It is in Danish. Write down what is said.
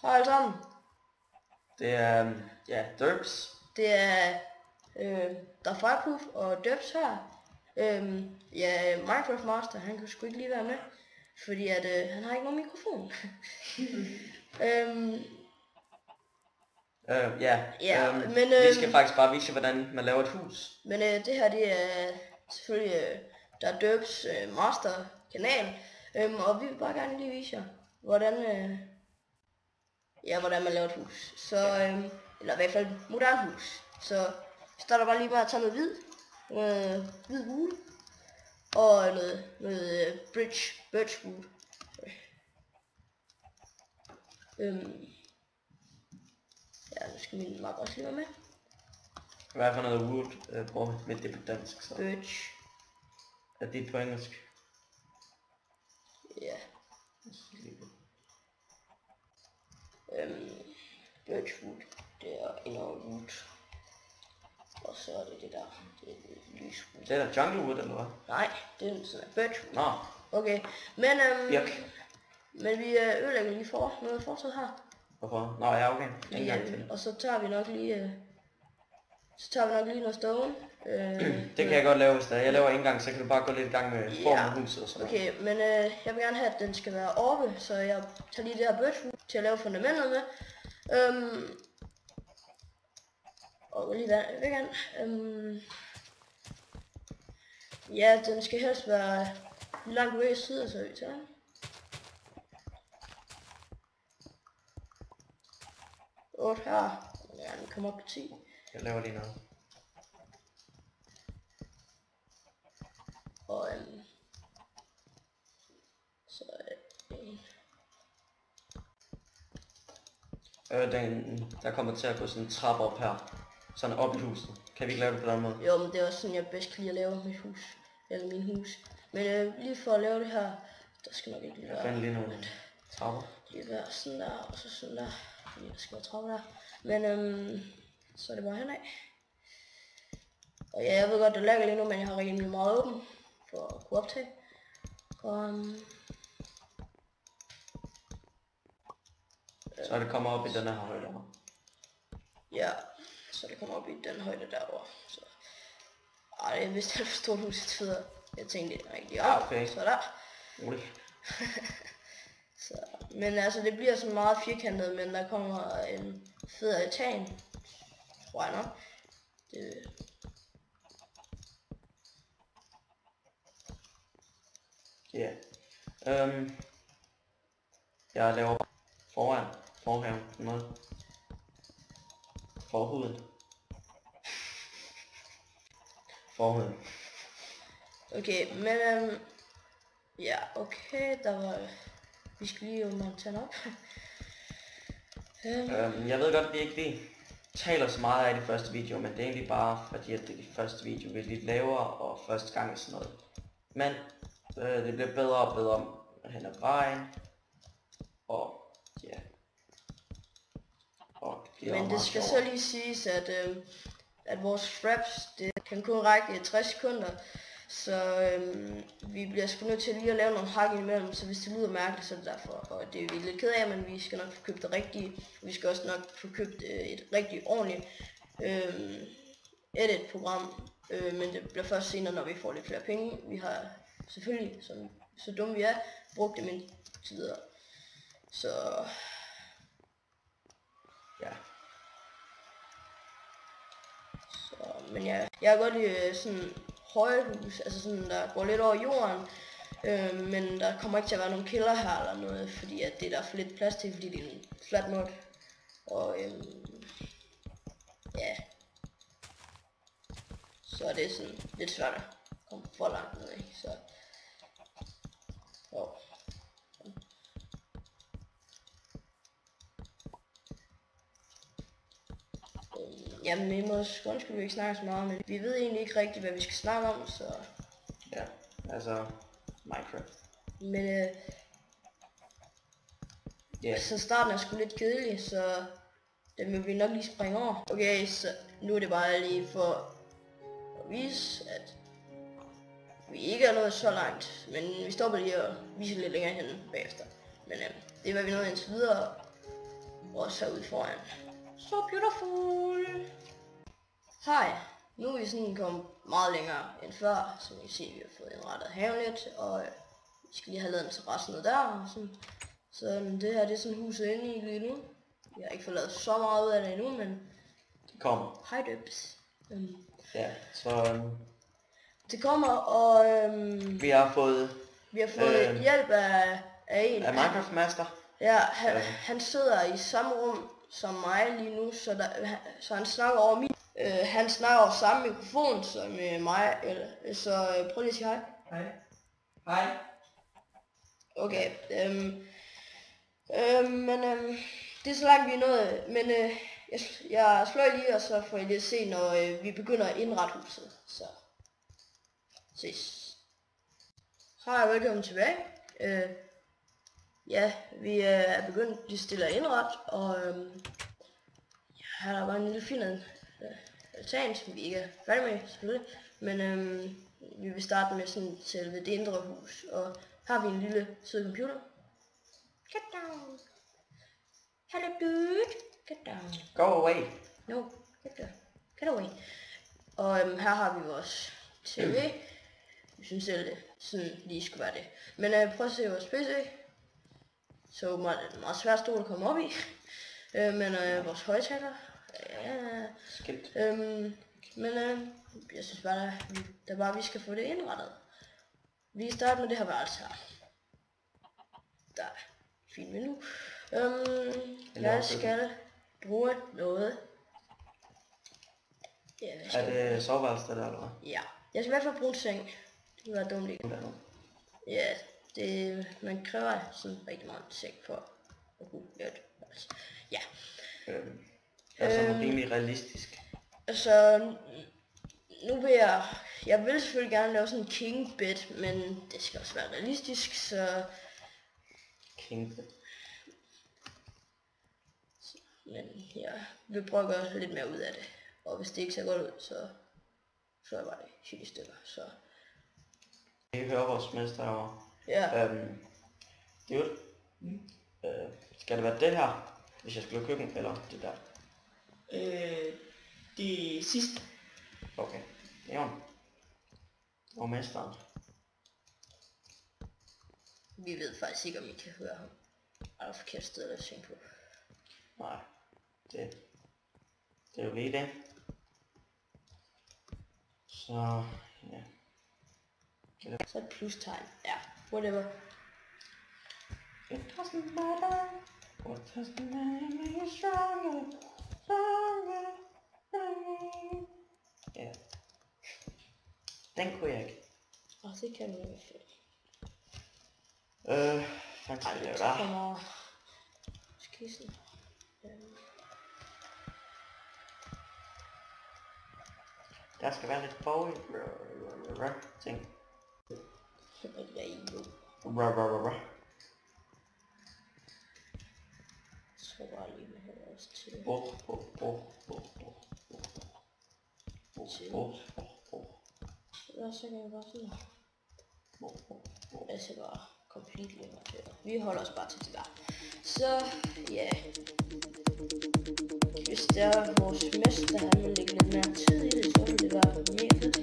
Hej alle sammen. Det er, ja, Derps. Det er der er Fireproof og Derps her. Ja, Minecraft Master, han kan sgu ikke lige være med, fordi at han har ikke nogen mikrofon. Men vi skal faktisk bare vise, hvordan man laver et hus. Men det her, det er selvfølgelig der er Derps Master kanal, og vi vil bare gerne lige vise jer, hvordan man laver et hus. Så eller i hvert fald et moderne hus. Så vi starter bare lige med at tage noget hvid wood og noget birch wood. Ja, nu skal min mark også lige være med. Hvad for noget wood bruger vi med det på dansk? Så. Birch. Er det på engelsk? Ja. Birch wood, det er inner wood. Og så er det der, det er lys wood. Det er der jungle wood, eller hvad? Nej, det er sådan en birch wood. Nå. Okay, men vi ødelægger lige noget forsøg her. Hvorfor? Nå ja, okay. Og så tager vi nok lige noget stone. Det kan jeg godt lave, hvis der. Jeg laver indgang, så kan du bare gå lidt i gang med form af huset og sådan. Okay, men jeg vil gerne have, at den skal være oppe, så jeg tager lige det her birch wood til at lave fundamentet med. Og lige væk igen. Ja, den skal helst være langt væk i siden, så vi tager den. 8 her. Ja, den kommer op på 10. Jeg laver lige noget. Og så der kommer til at gå sådan en trap op her. Sådan op i huset. Kan vi ikke lave det på den måde? Jo, men det er også sådan, jeg bedst kan lide at lave mit hus. Eller min hus. Men lige for at lave det her, der skal nok ikke lige være... Jeg finder lige nogle trapper. Lige være sådan der, og så sådan der. Fordi der skal være trapper der. Men så er det bare henad. Og ja, jeg ved godt, det lagger lige nu, men jeg har rigtig meget åben for at kunne optage. Og så det kommer op i den her højde her. Ja, så det kommer op i den højde derovre. Så ej, jeg vidste, det var for stort hus i tider. Jeg tænkte det rigtig op. Okay. Så der. Roligt. Så, men altså, det bliver sådan meget firkantet, men der kommer en fed altan. Tror jeg nok. Det... Ja. Jeg laver forhaven, noget. Forhuden. Okay, men ja, okay, der var... Vi skal lige tage op. Jeg ved godt, at vi ikke lige taler så meget af i de første video, men det er egentlig bare fordi, at det er de første video, vi lige laver, og første gang og sådan noget. Men det bliver bedre og bedre hen ad vejen, og ja. Men det skal så lige siges, at vores fraps, det kan kun række 60 sekunder, så vi bliver sgu nødt til lige at lave nogle hak imellem, så hvis det lyder mærkeligt, så er det derfor. Og det er vi lidt ked af, men vi skal nok få købt det rigtige. Vi skal også nok få købt et rigtig ordentligt edit-program, men det bliver først senere, når vi får lidt flere penge. Vi har selvfølgelig, som så dumme vi er, brugt dem indtil videre. Så ja. Men jeg kan godt lide sådan høje hus, altså sådan der går lidt over jorden, men der kommer ikke til at være nogen kælder her eller noget, fordi at det er der for lidt plads til, fordi det er en flat mod. Og ja, så er det sådan lidt svært at komme for langt ned, ikke? Så jamen, vi må undskylde, vi ikke snakker så meget, men vi ved egentlig ikke rigtigt, hvad vi skal snakke om, så... Ja, altså Minecraft. Men så starten er sgu lidt kedelig, så den vil vi nok lige springe over. Okay, så nu er det bare lige for at vise, at vi ikke er nået så langt, men vi stopper lige og viser lidt længere hen bagefter. Men det var vi nået indtil videre, også herude foran. So beautiful! Hej! Nu er vi sådan kommet meget længere end før, som I kan se, vi har fået indrettet haven lidt, og vi skal lige have lavet en terrasse ned der, og sådan. Så det her, det er sådan huset inde i lige nu. Vi har ikke fået lavet så meget ud af det endnu, men Det kommer. hej døbs. Ja, så Det kommer, og vi har fået hjælp af en. af Minecraft Master. Ja, han sidder i samme rum som mig lige nu, så han snakker over min. Han snakker over samme mikrofon som mig, så prøv lige at sige hej. Hej. Hej. Okay, det er så langt vi er nået, men jeg slår lige, og så får I lige at se, når vi begynder at indrette huset, så ses. Hej og velkommen tilbage. Ja, vi er begyndt lige stille at indrette, og her er bare en lille fin altan, som vi ikke er færdige med, selvfølgelig. Men vi vil starte med sådan selve det indre hus, og her har vi en lille sød computer. Get down. Hello dude. Get down. Go away. No, get away. Og her har vi vores TV. Vi synes selv det sådan lige skulle være det. Men prøv at se vores PC. Så det er en meget svær stol at komme op i. Men vores højttaler. Skilt. Jeg synes bare, vi skal få det indrettet. Vi kan starte med det her værelse her. Der er et fint vindue. Jeg skal bruge noget. Ja, Er det soveværelset der, eller hvad? Ja, jeg skal i hvert fald bruge en seng. Det vil være dumt ikke. Ja, man kræver sådan rigtig meget en seng for at kunne lave det. Altså, ja. Det er sådan rimelig realistisk. Altså, nu vil jeg vil selvfølgelig gerne lave sådan en king bed, men det skal også være realistisk, så... King bed. Men jeg vil prøve at gøre lidt mere ud af det. Og hvis det ikke ser godt ud, så er jeg bare det helt i stykker, så... Vi hører vores mester herovre. Ja. Dude. Skal det være det her, hvis jeg skulle køkken, eller det der? Det sidste. Okay. Ja. Og mesteren. Vi ved faktisk ikke, om I kan høre ham. Er der forkert sted at synge på? Nej. Det er jo lige det. Så, ja. Så et plustegn. Ja, whatever. It doesn't matter. What doesn't matter make you stronger. Stronger. Ja. Den kunne jeg ikke. Og det kan du i hvert fald. Hvad skal jeg gøre? Kommer skissen. Der skal være lidt bog ting. Så bare lige med her også til. Og så kan vi bare sådan. Det ser bare komplet længere til. Vi holder os bare til det der. Så ja. Hvis der er vores mester, han vil lægge lidt mere tid i det, så vil det være mere fedt.